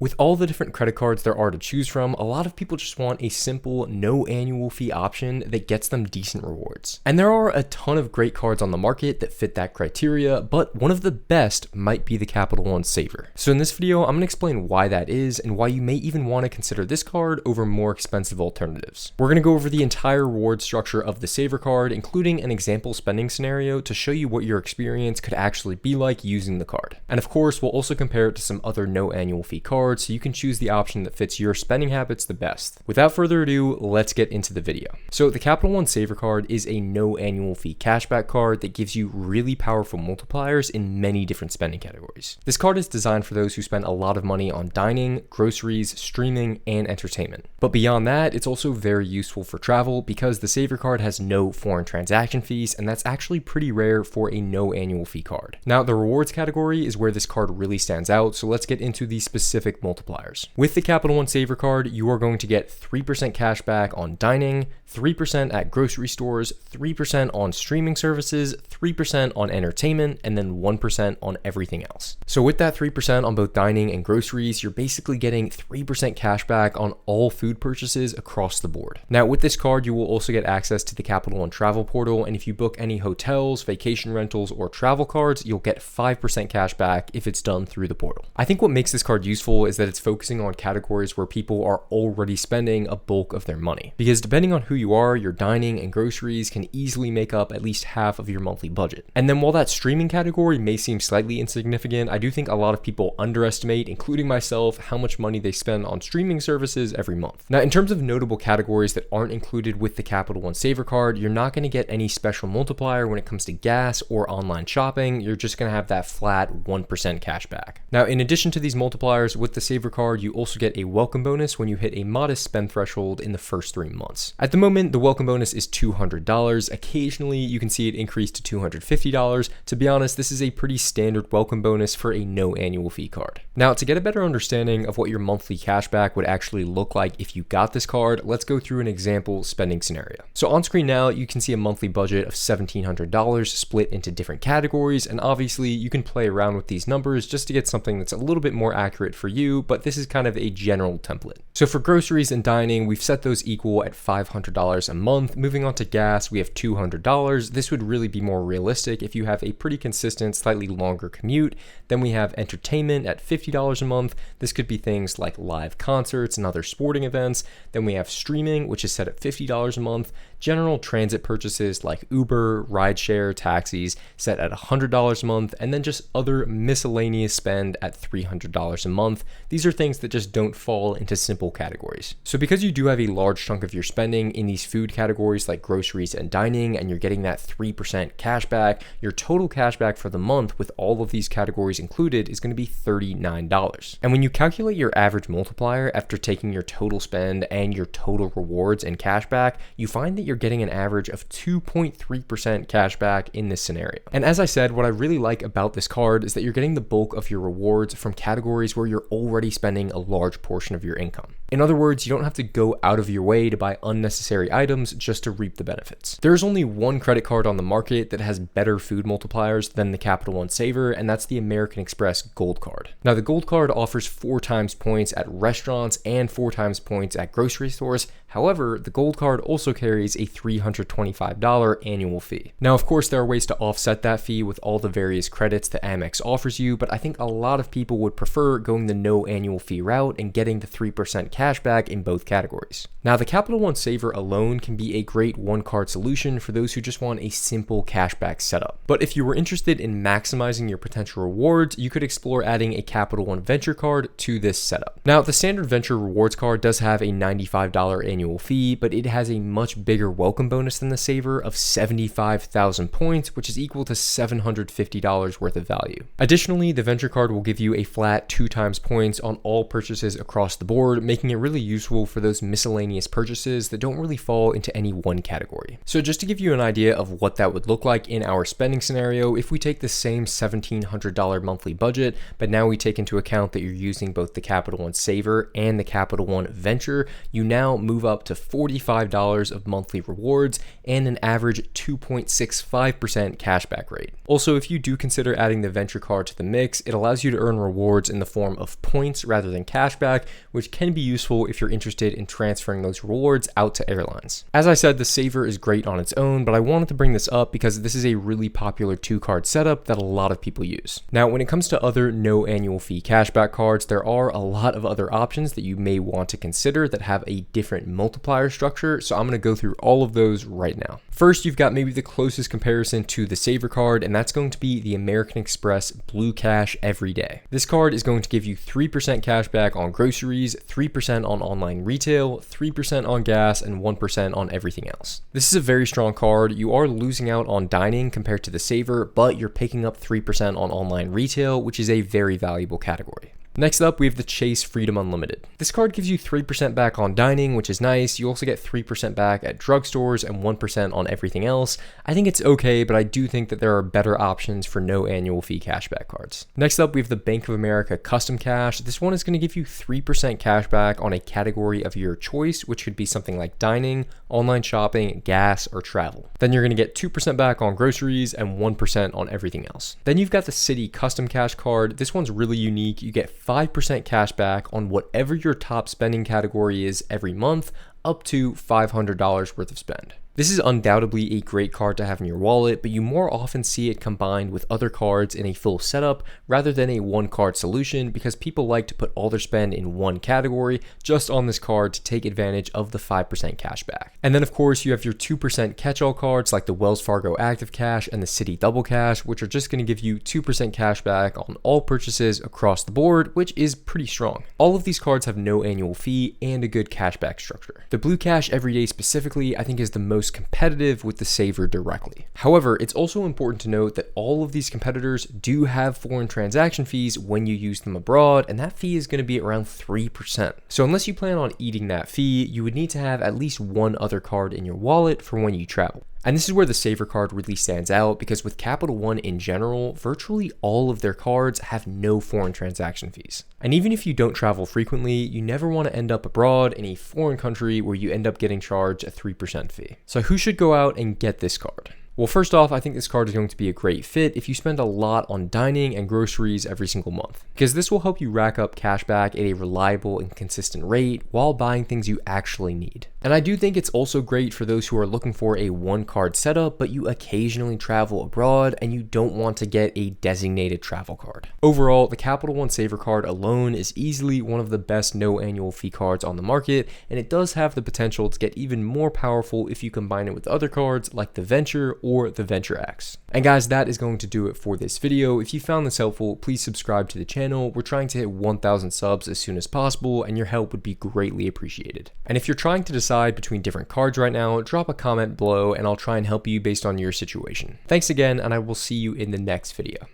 With all the different credit cards there are to choose from, a lot of people just want a simple, no annual fee option that gets them decent rewards. And there are a ton of great cards on the market that fit that criteria, but one of the best might be the Capital One Savor. So in this video, I'm going to explain why that is and why you may even want to consider this card over more expensive alternatives. We're going to go over the entire reward structure of the Savor card, including an example spending scenario to show you what your experience could actually be like using the card. And of course, we'll also compare it to some other no annual fee cards so you can choose the option that fits your spending habits the best. Without further ado, let's get into the video. So the Capital One Savor card is a no annual fee cashback card that gives you really powerful multipliers in many different spending categories. This card is designed for those who spend a lot of money on dining, groceries, streaming, and entertainment. But beyond that, it's also very useful for travel because the Savor card has no foreign transaction fees, and that's actually pretty rare for a no annual fee card. Now, the rewards category is where this card really stands out, so let's get into the specific multipliers. With the Capital One Savor card, you are going to get 3% cash back on dining, 3% at grocery stores, 3% on streaming services, 3% on entertainment, and then 1% on everything else. So with that 3% on both dining and groceries, you're basically getting 3% cash back on all food purchases across the board. Now with this card, you will also get access to the Capital One travel portal, and if you book any hotels, vacation rentals, or travel cards, you'll get 5% cash back if it's done through the portal. I think what makes this card useful is that it's focusing on categories where people are already spending a bulk of their money. Because depending on who you are, your dining and groceries can easily make up at least half of your monthly budget. And then while that streaming category may seem slightly insignificant, I do think a lot of people underestimate, including myself, how much money they spend on streaming services every month. Now, in terms of notable categories that aren't included with the Capital One Savor card, you're not going to get any special multiplier when it comes to gas or online shopping. You're just going to have that flat 1% cash back. Now, in addition to these multipliers, with the Savor card, you also get a welcome bonus when you hit a modest spend threshold in the first 3 months. At the moment, the welcome bonus is $200. Occasionally, you can see it increase to $250. To be honest, this is a pretty standard welcome bonus for a no annual fee card. Now, to get a better understanding of what your monthly cashback would actually look like if you got this card, let's go through an example spending scenario. So on screen now, you can see a monthly budget of $1,700 split into different categories, and obviously you can play around with these numbers just to get something that's a little bit more accurate for you, but this is kind of a general template. So for groceries and dining, we've set those equal at $500 a month. Moving on to gas, we have $200. This would really be more realistic if you have a pretty consistent, slightly longer commute. Then we have entertainment at $50 a month. This could be things like live concerts and other sporting events. Then we have streaming, which is set at $50 a month. General transit purchases like Uber, rideshare, taxis set at $100 a month, and then just other miscellaneous spend at $300 a month. These are things that just don't fall into simple categories. So because you do have a large chunk of your spending in these food categories like groceries and dining, and you're getting that 3% cash back, your total cash back for the month with all of these categories included is going to be $39. And when you calculate your average multiplier after taking your total spend and your total rewards and cash back, you find that you're getting an average of 2.3% cash back in this scenario. And as I said, what I really like about this card is that you're getting the bulk of your rewards from categories where you're already spending a large portion of your income. In other words, you don't have to go out of your way to buy unnecessary items just to reap the benefits. There's only one credit card on the market that has better food multipliers than the Capital One Savor, and that's the American Express Gold Card. Now, the Gold Card offers 4 times points at restaurants and 4 times points at grocery stores. However, the Gold Card also carries a $325 annual fee. Now, of course, there are ways to offset that fee with all the various credits that Amex offers you, but I think a lot of people would prefer going the no annual fee route and getting the 3% cash back in both categories. Now, the Capital One Savor alone can be a great one-card solution for those who just want a simple cashback setup. But if you were interested in maximizing your potential rewards, you could explore adding a Capital One Venture card to this setup. Now, the standard Venture Rewards card does have a $95 annual fee, but it has a much bigger welcome bonus than the Savor of 75,000 points, which is equal to $750 worth of value. Additionally, the Venture card will give you a flat 2 times points on all purchases across the board, making it really useful for those miscellaneous purchases that don't really fall into any one category. So just to give you an idea of what that would look like in our spending scenario, if we take the same $1,700 monthly budget, but now we take into account that you're using both the Capital One Savor and the Capital One Venture, you now move up to $45 of monthly rewards and an average 2.65% cashback rate. Also, if you do consider adding the Venture card to the mix, it allows you to earn rewards in the form of points rather than cashback, which can be useful if you're interested in transferring those rewards out to airlines. As I said, the Savor is great on its own, but I wanted to bring this up because this is a really popular 2-card setup that a lot of people use. Now, when it comes to other no annual fee cashback cards, there are a lot of other options that you may want to consider that have a different multiplier structure, so I'm going to go through all of those right now. First, you've got maybe the closest comparison to the Savor card, and that's going to be the American Express Blue Cash Every Day. This card is going to give you 3% cash back on groceries, 3% on online retail, 3% on gas, and 1% on everything else. This is a very strong card. You are losing out on dining compared to the Savor, but you're picking up 3% on online retail, which is a very valuable category. Next up, we have the Chase Freedom Unlimited. This card gives you 3% back on dining, which is nice. You also get 3% back at drugstores and 1% on everything else. I think it's okay, but I do think that there are better options for no annual fee cashback cards. Next up, we have the Bank of America Custom Cash. This one is going to give you 3% cash back on a category of your choice, which could be something like dining, online shopping, gas, or travel. Then you're going to get 2% back on groceries and 1% on everything else. Then you've got the Citi Custom Cash card. This one's really unique. You get 5% cash back on whatever your top spending category is every month, up to $500 worth of spend. This is undoubtedly a great card to have in your wallet, but you more often see it combined with other cards in a full setup rather than a one-card solution because people like to put all their spend in one category just on this card to take advantage of the 5% cash back. And then of course you have your 2% catch-all cards like the Wells Fargo Active Cash and the Citi Double Cash, which are just going to give you 2% cash back on all purchases across the board, which is pretty strong. All of these cards have no annual fee and a good cashback structure. The Blue Cash Everyday specifically, I think is the most competitive with the Savor directly. However, it's also important to note that all of these competitors do have foreign transaction fees when you use them abroad, and that fee is going to be around 3%. So unless you plan on eating that fee, you would need to have at least one other card in your wallet for when you travel. And this is where the Savor card really stands out because with Capital One in general, virtually all of their cards have no foreign transaction fees. And even if you don't travel frequently, you never want to end up abroad in a foreign country where you end up getting charged a 3% fee. So who should go out and get this card? Well, first off, I think this card is going to be a great fit if you spend a lot on dining and groceries every single month, because this will help you rack up cash back at a reliable and consistent rate while buying things you actually need. And I do think it's also great for those who are looking for a one-card setup, but you occasionally travel abroad and you don't want to get a designated travel card. Overall, the Capital One Savor card alone is easily one of the best no annual fee cards on the market, and it does have the potential to get even more powerful if you combine it with other cards like the Venture or the Venture X. And guys, that is going to do it for this video. If you found this helpful, please subscribe to the channel. We're trying to hit 1,000 subs as soon as possible, and your help would be greatly appreciated. And if you're trying to decide between different cards right now, drop a comment below and I'll try and help you based on your situation. Thanks again, and I will see you in the next video.